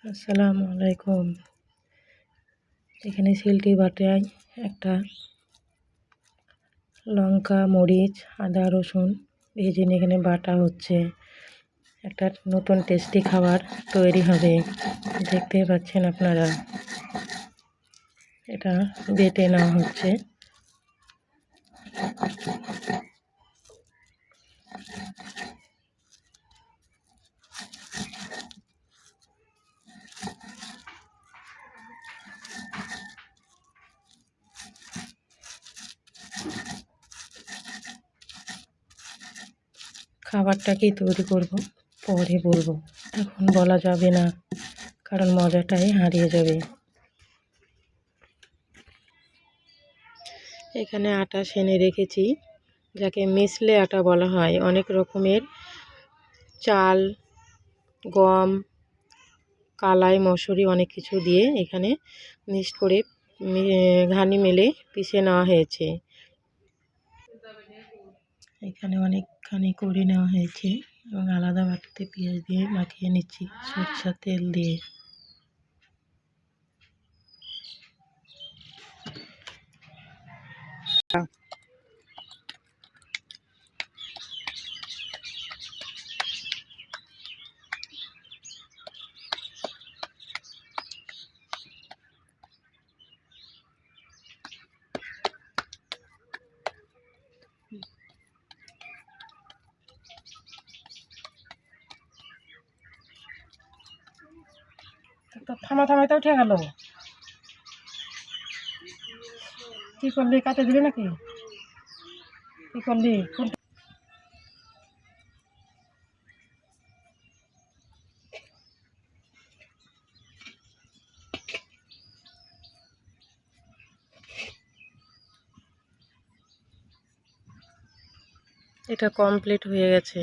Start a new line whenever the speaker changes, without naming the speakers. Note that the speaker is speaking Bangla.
আসসালামু আলাইকুম। এখানে সিলটি বাটায় একটা লঙ্কা, মরিচ, আদা, রসুন ভেজে নিয়ে এখানে বাটা হচ্ছে। একটা নতুন টেস্টি খাবার তৈরি হবে, দেখতে পাচ্ছেন আপনারা। এটা বেটে নেওয়া হচ্ছে। খাবারটা কি তৈরি করব পরে বলবো, এখন বলা যাবে না, কারণ মজাটাই হারিয়ে যাবে। এখানে আটা সেনে রেখেছি, যাকে মিসলে আটা বলা হয়। অনেক রকমের চাল, গম, কালাই, মসুরি অনেক কিছু দিয়ে এখানে মিক্সড করে ঘানি মেলে পিষে নেওয়া হয়েছে। এখানে অনেকখানি করে নেওয়া হয়েছে এবং আলাদা বাটিতে পেঁয়াজ দিয়ে মাখিয়ে নিচ্ছি সরষের তেল দিয়ে। তো থামাতে উঠে গেল, কি করলি? কাটে দিলি নাকি? কি করলি? এটা কমপ্লিট হয়ে গেছে।